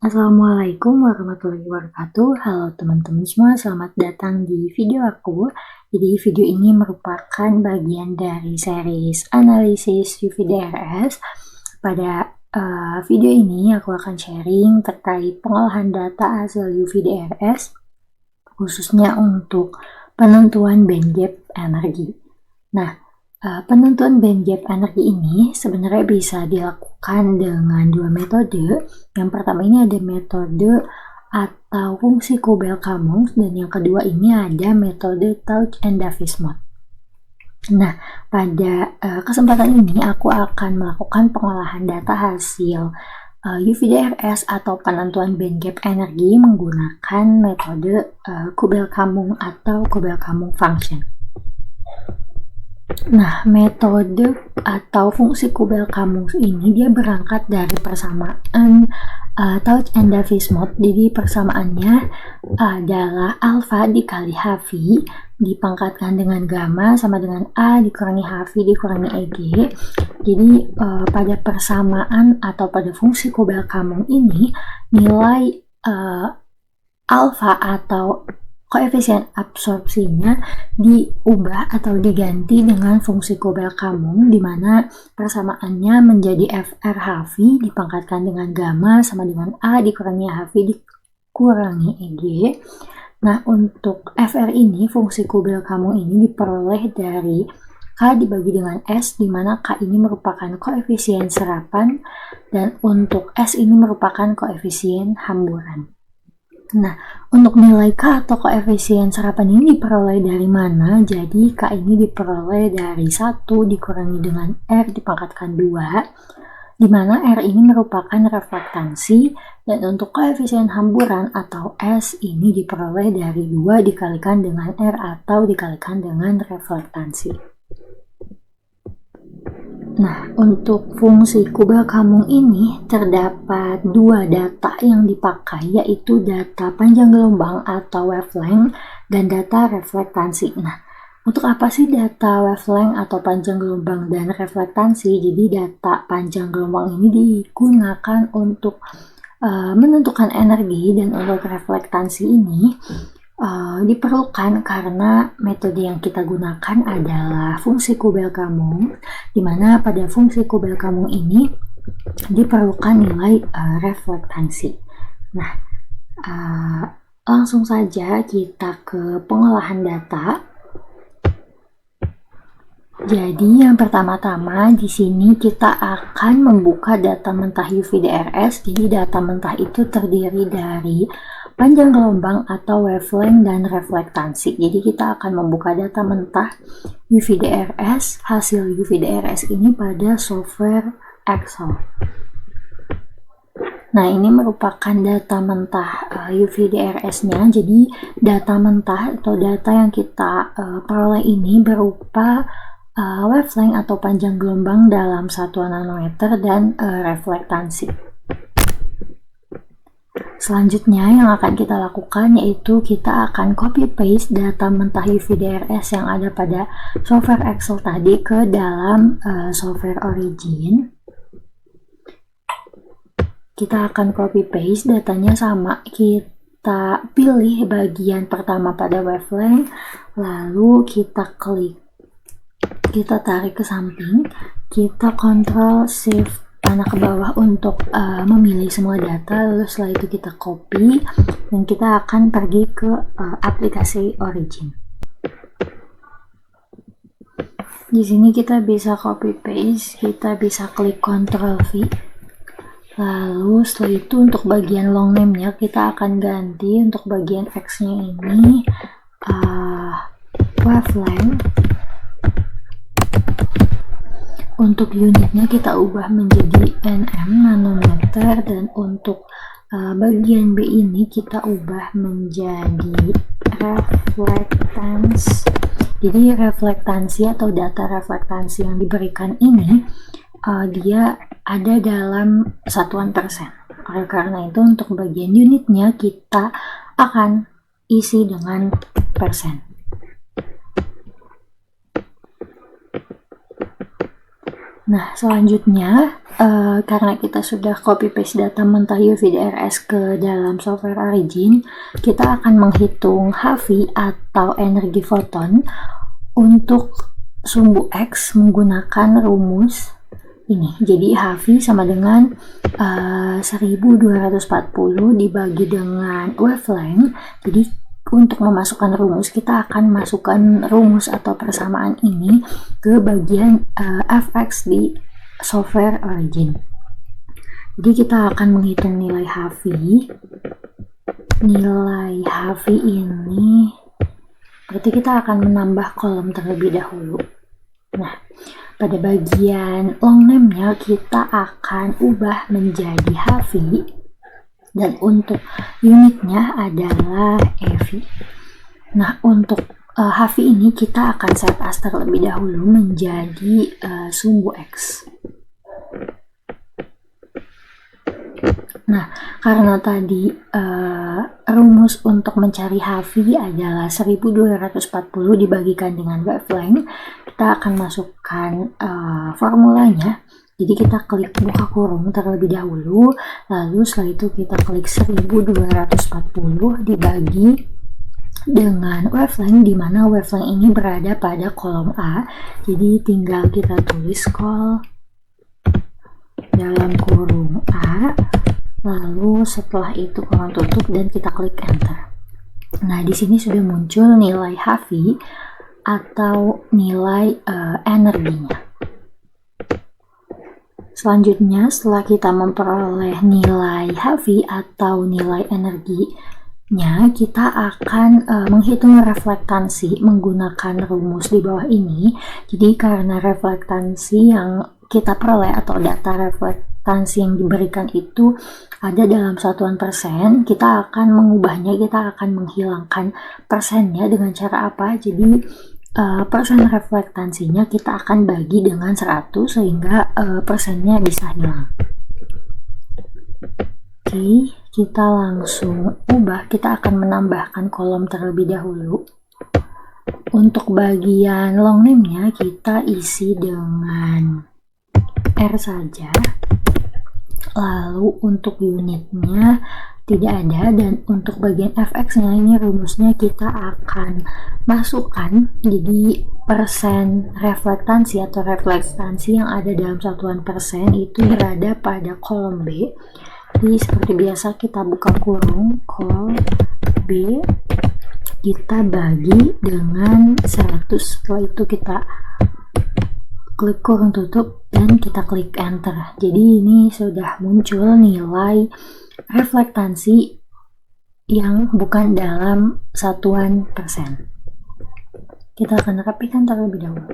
Assalamualaikum warahmatullahi wabarakatuh. Halo teman-teman semua, selamat datang di video aku. Jadi video ini merupakan bagian dari series analisis UVDRS. Pada video ini aku akan sharing terkait pengolahan data hasil UVDRS, khususnya untuk penentuan band gap energi. Nah, penentuan band gap energi ini sebenarnya bisa dilakukan dengan dua metode. Yang pertama ini ada metode atau fungsi Kubel-Kammons, dan yang kedua ini ada metode Touch and Davis-Motte. Nah, pada kesempatan ini aku akan melakukan pengolahan data hasil UVDRS atau penentuan band gap energi menggunakan metode Kubel-Kammons atau Kubel-Kammons function. Nah, metode atau fungsi Kubel-Kammons ini dia berangkat dari persamaan Touch and Davis-Motte. Jadi persamaannya adalah alfa dikali HV dipangkatkan dengan gamma sama dengan A dikurangi HV dikurangi EG. Jadi pada persamaan atau pada fungsi Kubel-Kammons ini nilai alfa atau koefisien absorpsinya diubah atau diganti dengan fungsi Kubel-Kammons, di mana persamaannya menjadi FR-HV dipangkatkan dengan gamma sama dengan A dikurangi HV dikurangi EG. Nah, untuk FR ini, fungsi Kubel-Kammons ini diperoleh dari K dibagi dengan S, di mana K ini merupakan koefisien serapan dan untuk S ini merupakan koefisien hamburan. Nah, untuk nilai K atau koefisien serapan ini diperoleh dari mana? Jadi K ini diperoleh dari 1 dikurangi dengan R dipangkatkan 2, di mana R ini merupakan reflektansi, dan untuk koefisien hamburan atau S ini diperoleh dari 2 dikalikan dengan R atau dikalikan dengan reflektansi. Nah, untuk fungsi Kubel-Kammons ini terdapat dua data yang dipakai, yaitu data panjang gelombang atau wavelength dan data reflektansi. Nah, untuk apa sih data wavelength atau panjang gelombang dan reflektansi? Jadi data panjang gelombang ini digunakan untuk menentukan energi, dan untuk reflektansi ini diperlukan karena metode yang kita gunakan adalah fungsi Kubel-Kammons, di mana pada fungsi Kubel-Kammons ini diperlukan nilai reflektansi. Nah, langsung saja kita ke pengolahan data. Jadi yang pertama-tama di sini kita akan membuka data mentah UVDRS. Jadi data mentah itu terdiri dari panjang gelombang atau wavelength dan reflektansi. Jadi kita akan membuka data mentah UVDRS, hasil UVDRS ini pada software Excel. Nah, ini merupakan data mentah UVDRS-nya. Jadi data mentah atau data yang kita peroleh ini berupa wavelength atau panjang gelombang dalam satuan nanometer dan reflektansi. Selanjutnya yang akan kita lakukan yaitu kita akan copy paste data mentah UVDRS yang ada pada software Excel tadi ke dalam software Origin. Kita akan copy paste datanya sama, kita pilih bagian pertama pada wavelength, lalu kita klik, kita tarik ke samping, kita Ctrl Shift panah ke bawah untuk memilih semua data, lalu setelah itu kita copy dan kita akan pergi ke aplikasi Origin. Di sini kita bisa copy paste, kita bisa klik Ctrl V, lalu setelah itu untuk bagian long name-nya kita akan ganti untuk bagian X-nya ini wavelength. Untuk unitnya kita ubah menjadi nm nanometer, dan untuk bagian B ini kita ubah menjadi reflektans. Jadi reflektansi atau data reflektansi yang diberikan ini dia ada dalam satuan persen. Oleh karena itu untuk bagian unitnya kita akan isi dengan persen. Nah, selanjutnya karena kita sudah copy paste data mentah UV-DRS ke dalam software Origin, kita akan menghitung HV atau energi foton untuk sumbu X menggunakan rumus ini. Jadi HV sama dengan 1240 dibagi dengan wavelength. Jadi untuk memasukkan rumus, kita akan masukkan rumus atau persamaan ini ke bagian fx di software Origin. Jadi kita akan menghitung nilai HV. Nilai HV ini berarti kita akan menambah kolom terlebih dahulu. Nah, pada bagian long name-nya kita akan ubah menjadi HV. Dan untuk unitnya adalah EV. Nah, untuk HV ini kita akan set as terlebih dahulu menjadi sumbu X. Nah, karena tadi rumus untuk mencari HV adalah 1240 dibagikan dengan wavelength, kita akan masukkan formulanya. Jadi kita klik buka kurung terlebih dahulu, lalu setelah itu kita klik 1240 dibagi dengan wavelength, di mana wavelength ini berada pada kolom A. Jadi tinggal kita tulis col dalam kurung A, lalu setelah itu kurung tutup dan kita klik enter. Nah, di sini sudah muncul nilai HV atau nilai energinya. Selanjutnya, setelah kita memperoleh nilai HV atau nilai energinya, kita akan menghitung reflektansi menggunakan rumus di bawah ini. Jadi karena reflektansi yang kita peroleh atau data reflektansi yang diberikan itu ada dalam satuan persen, kita akan mengubahnya, kita akan menghilangkan persennya dengan cara apa? Jadi persen reflektansinya kita akan bagi dengan 100 sehingga persennya bisa hilang. Oke, kita langsung ubah. Kita akan menambahkan kolom terlebih dahulu. Untuk bagian long name-nya kita isi dengan R saja. Lalu untuk unitnya tidak ada, dan untuk bagian fx-nya ini rumusnya kita akan masukkan. Jadi persen reflektansi atau reflektansi yang ada dalam satuan persen itu berada pada kolom B. Jadi seperti biasa kita buka kurung col B, kita bagi dengan 100. Setelah itu kita klik kurung tutup dan kita klik enter. Jadi ini sudah muncul nilai reflektansi yang bukan dalam satuan persen. Kita akan rapikan terlebih dahulu.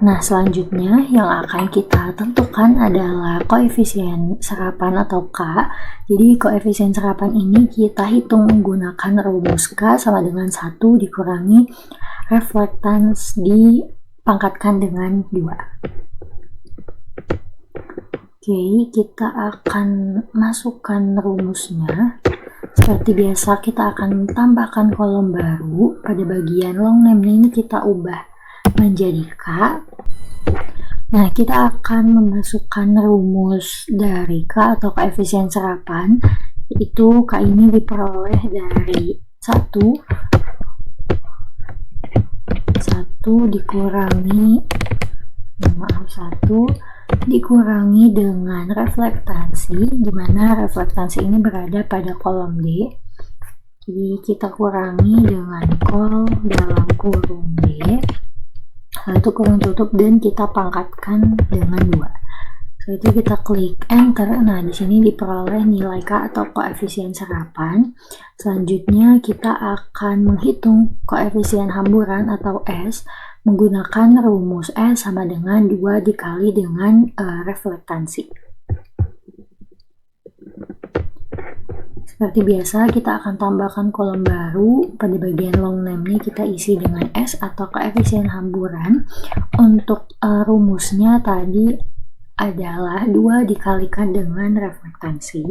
Nah, selanjutnya yang akan kita tentukan adalah koefisien serapan atau K. Jadi koefisien serapan ini kita hitung menggunakan rumus K sama dengan 1 dikurangi reflektans dipangkatkan dengan 2. Oke, kita akan masukkan rumusnya. Seperti biasa kita akan tambahkan kolom baru. Pada bagian long name-nya ini kita ubah menjadi K. Nah, kita akan memasukkan rumus dari K atau koefisien serapan. Itu K ini diperoleh dari 1 dikurangi dengan reflektansi, di mana reflektansi ini berada pada kolom D. Jadi kita kurangi dengan col dalam kurung D, lalu itu kurung tutup dan kita pangkatkan dengan 2. Setelah itu kita klik enter. Nah, di sini diperoleh nilai K atau koefisien serapan. Selanjutnya kita akan menghitung koefisien hamburan atau S menggunakan rumus S sama dengan 2 dikali dengan reflektansi. Seperti biasa kita akan tambahkan kolom baru. Pada bagian long name-nya kita isi dengan S atau koefisien hamburan. Untuk rumusnya tadi adalah 2 dikalikan dengan reflektansi.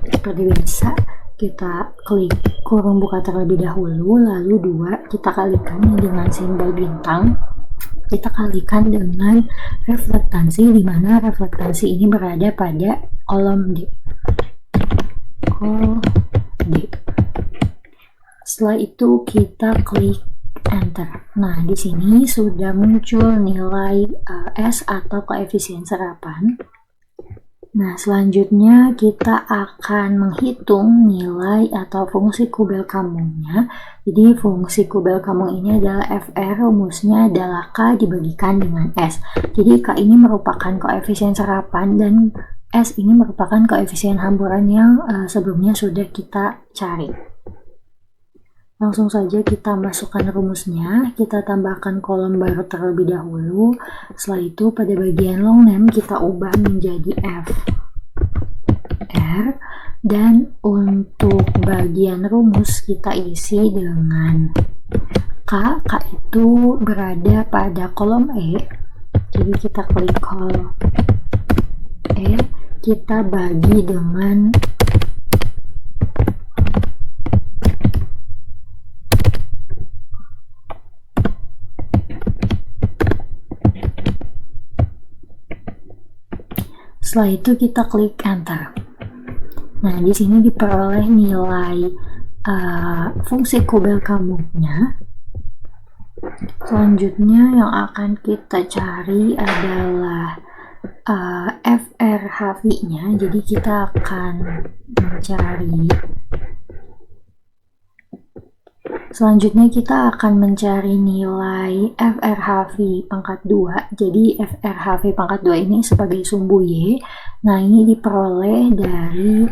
Seperti biasa kita klik kurung buka terlebih dahulu, lalu 2 kita kalikan dengan simbol bintang. kita kalikan dengan reflektansi, di mana reflektansi ini berada pada kolom D. Setelah itu kita klik enter. Nah, di sini sudah muncul nilai S atau koefisien serapan. Nah, selanjutnya kita akan menghitung nilai atau fungsi Kubel Kamungnya. Jadi fungsi Kubel Kamung ini adalah FR, rumusnya adalah K dibagikan dengan S. Jadi K ini merupakan koefisien serapan dan S ini merupakan koefisien hamburan yang sebelumnya sudah kita cari. Langsung saja kita masukkan rumusnya, kita tambahkan kolom baru terlebih dahulu. Setelah itu pada bagian long name kita ubah menjadi FR, dan untuk bagian rumus kita isi dengan K itu berada pada kolom E. Jadi kita klik kolom E, kita bagi dengan setelah itu kita klik enter. Nah, di sini diperoleh nilai fungsi Kubel Kamungnya. Selanjutnya yang akan kita cari adalah FR HV-nya. Jadi kita akan mencari nilai FRHV pangkat 2. Jadi FRHV pangkat 2 ini sebagai sumbu Y. Nah, ini diperoleh dari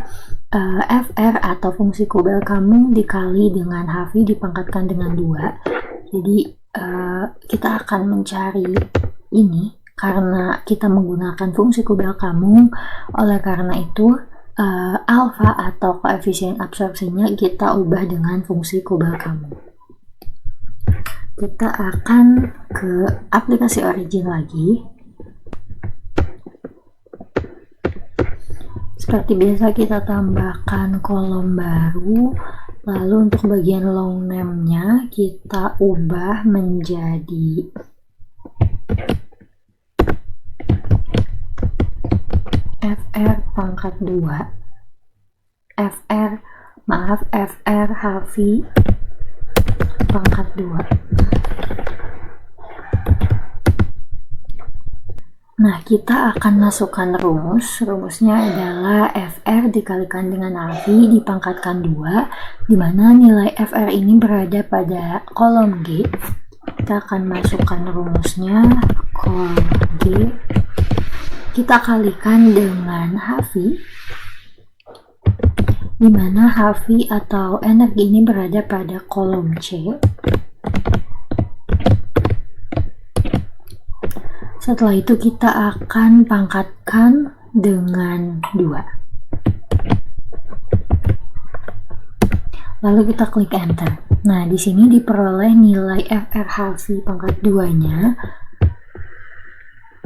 FR atau fungsi Kubel Kamung dikali dengan HV dipangkatkan dengan 2. Jadi kita akan mencari ini karena kita menggunakan fungsi Kubel Kamung. Oleh karena itu alfa atau koefisien absorpsinya kita ubah dengan fungsi Kubel Kamung. Kita akan ke aplikasi Origin lagi. Seperti biasa kita tambahkan kolom baru, lalu untuk bagian long name-nya kita ubah menjadi FR pangkat 2. FR HV pangkat 2. Nah, kita akan masukkan rumusnya adalah FR dikalikan dengan HV dipangkatkan 2, di mana nilai FR ini berada pada kolom G. Kita akan masukkan rumusnya, kolom G, kita kalikan dengan HV, di mana HV atau energi ini berada pada kolom C. Setelah itu kita akan pangkatkan dengan 2. Lalu kita klik enter. Nah, di sini diperoleh nilai FRHV pangkat 2-nya.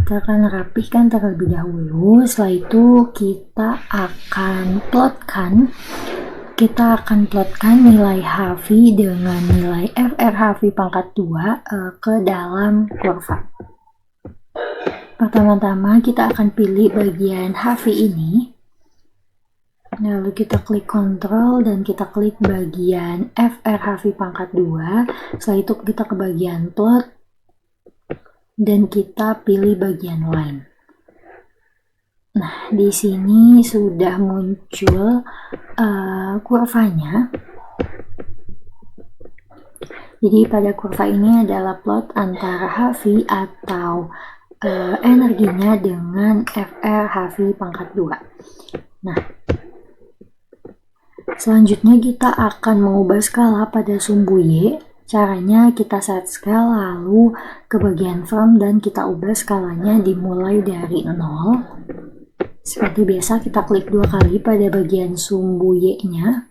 Kita akan rapihkan terlebih dahulu. Setelah itu kita akan plotkan nilai HV dengan nilai FRHV pangkat 2 ke dalam kurva. Pertama-tama kita akan pilih bagian HV ini, lalu kita klik Ctrl dan kita klik bagian FRHV pangkat 2. Setelah itu kita ke bagian plot dan kita pilih bagian line. Nah, di sini sudah muncul kurvanya. Jadi pada kurva ini adalah plot antara HV atau energinya dengan FRHV pangkat 2. Nah, selanjutnya kita akan mengubah skala pada sumbu Y. Caranya kita set scale lalu ke bagian from dan kita ubah skalanya dimulai dari 0. Seperti biasa kita klik 2 kali pada bagian sumbu Y-nya.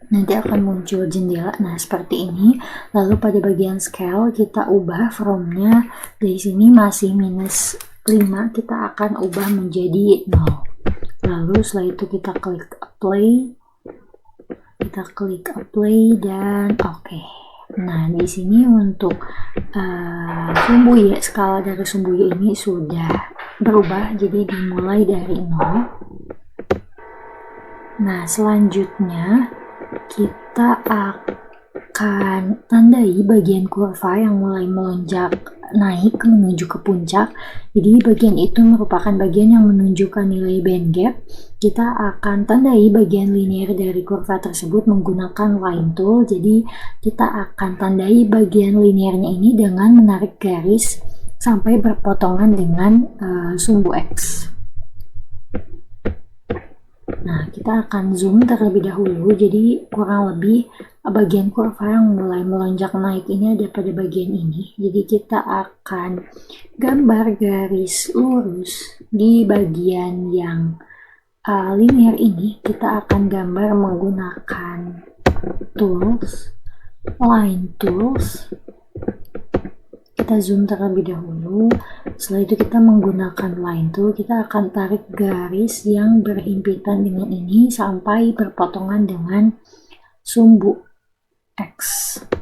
Nanti akan muncul jendela, nah seperti ini. Lalu pada bagian scale kita ubah from-nya, dari sini masih minus 5, kita akan ubah menjadi 0. Lalu setelah itu kita klik apply dan oke. Nah, di sini untuk sumbu Y, skala dari sumbu Y ini sudah berubah, jadi dimulai dari 0. Nah, selanjutnya kita akan tandai bagian kurva yang mulai melonjak naik menuju ke puncak. Jadi bagian itu merupakan bagian yang menunjukkan nilai band gap. Kita akan tandai bagian linear dari kurva tersebut menggunakan line tool. Jadi kita akan tandai bagian linearnya ini dengan menarik garis sampai berpotongan dengan sumbu X. Nah, kita akan zoom terlebih dahulu, jadi kurang lebih bagian kurva yang mulai melonjak naik ini ada pada bagian ini. Jadi kita akan gambar garis lurus di bagian yang linear ini. Kita akan gambar menggunakan tools, line tools. Kita zoom terlebih dahulu. Setelah itu kita menggunakan line tool, kita akan tarik garis yang berhimpitan dengan ini sampai berpotongan dengan sumbu X.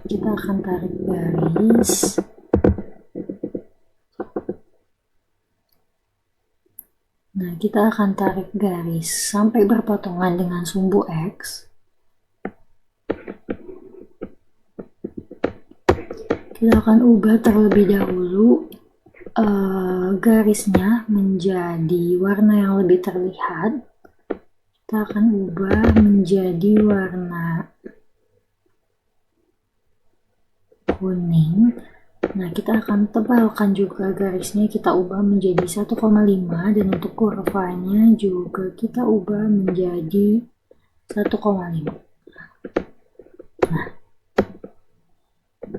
Kita akan tarik garis. Nah, kita akan tarik garis sampai berpotongan dengan sumbu X. Kita akan ubah terlebih dahulu garisnya menjadi warna yang lebih terlihat. Kita akan ubah menjadi warna kuning. Nah, kita akan tebalkan juga garisnya, kita ubah menjadi 1,5 dan untuk kurvanya juga kita ubah menjadi 1,5. Nah,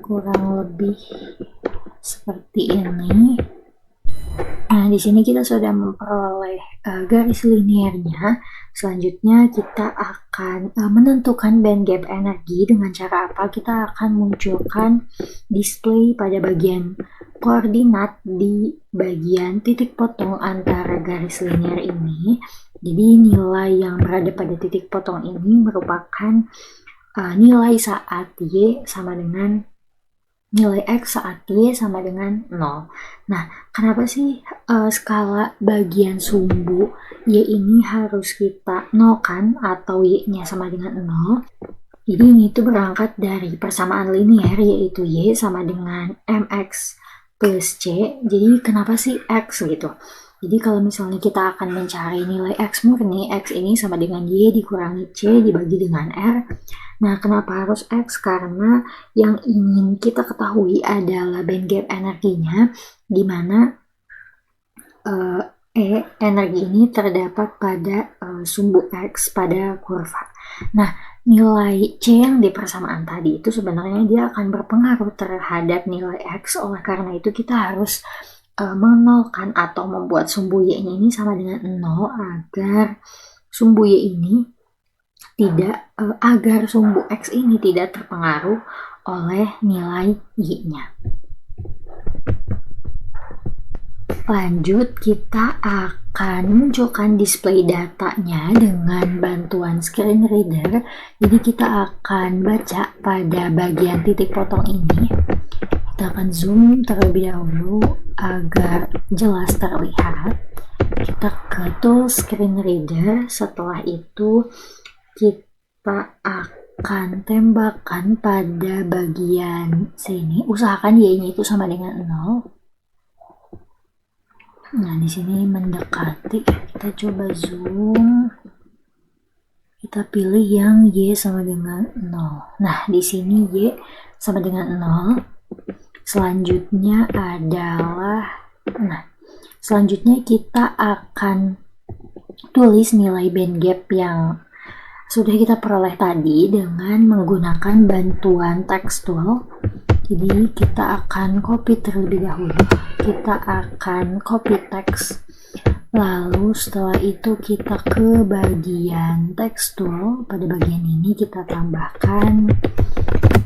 kurang lebih seperti ini. Nah, di sini kita sudah memperoleh garis linearnya. Selanjutnya kita akan menentukan band gap energi dengan cara apa? Kita akan munculkan display pada bagian koordinat di bagian titik potong antara garis linear ini. Jadi nilai yang berada pada titik potong ini merupakan nilai saat Y sama dengan nilai X saat Y sama dengan 0. Nah, kenapa sih skala bagian sumbu Y ini harus kita nolkan atau Y-nya sama dengan 0? Jadi ini tuh berangkat dari persamaan linear, yaitu Y sama dengan MX plus C. Jadi kenapa sih X gitu? Jadi kalau misalnya kita akan mencari nilai X murni, X ini sama dengan Y dikurangi C dibagi dengan R. Nah, kenapa harus X? Karena yang ingin kita ketahui adalah band gap energinya, di mana energi ini terdapat pada sumbu X pada kurva. Nah, nilai C yang di persamaan tadi itu sebenarnya dia akan berpengaruh terhadap nilai X, oleh karena itu kita harus menolkan atau membuat sumbu Y-nya ini sama dengan 0 agar sumbu Y ini agar sumbu X ini tidak terpengaruh oleh nilai Y-nya. Lanjut, kita akan munculkan display datanya dengan bantuan screen reader. Jadi kita akan baca pada bagian titik potong ini. Kita akan zoom terlebih dahulu agar jelas terlihat. Kita ke tool screen reader. Setelah itu kita akan tembakkan pada bagian sini. Usahakan Y-nya itu sama dengan 0. Nah, di sini mendekati. Kita coba zoom. Kita pilih yang Y sama dengan 0. Nah, di sini Y sama dengan 0. Selanjutnya selanjutnya kita akan tulis nilai band gap yang sudah kita peroleh tadi dengan menggunakan bantuan text tool. Jadi kita akan copy terlebih dahulu. Kita akan copy text. Lalu setelah itu kita ke bagian text tool. Pada bagian ini kita tambahkan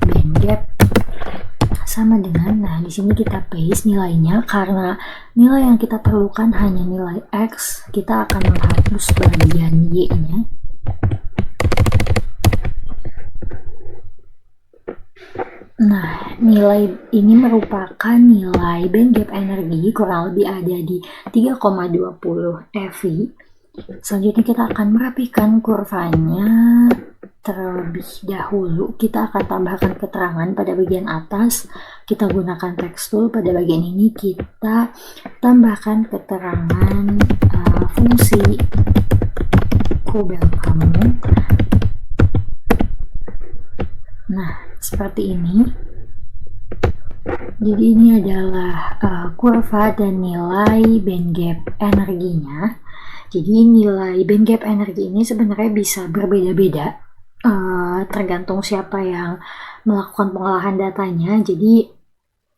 band gap sama dengan, nah di sini kita paste nilainya karena nilai yang kita perlukan hanya nilai X. Kita akan menghapus bagian Y-nya. Nah, nilai ini merupakan nilai band gap energi kurang lebih ada di 3,20 eV. Selanjutnya kita akan merapikan kurvanya. Terlebih dahulu kita akan tambahkan keterangan pada bagian atas. Kita gunakan text tool. Pada bagian ini kita tambahkan keterangan fungsi kurbel kamu. Nah, seperti ini. Jadi ini adalah kurva dan nilai band gap energinya. Jadi nilai band gap energi ini sebenarnya bisa berbeda-beda tergantung siapa yang melakukan pengolahan datanya. Jadi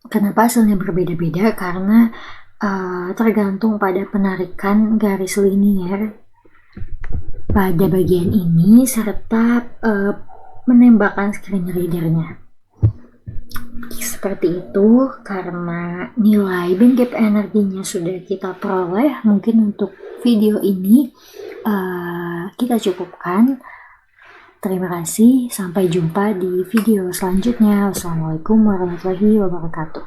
kenapa hasilnya berbeda-beda? Karena tergantung pada penarikan garis linier pada bagian ini serta menembakkan screen readernya. Seperti itu. Karena nilai band gap energinya sudah kita peroleh, mungkin untuk video ini kita cukupkan. Terima kasih, sampai jumpa di video selanjutnya. Wassalamualaikum warahmatullahi wabarakatuh.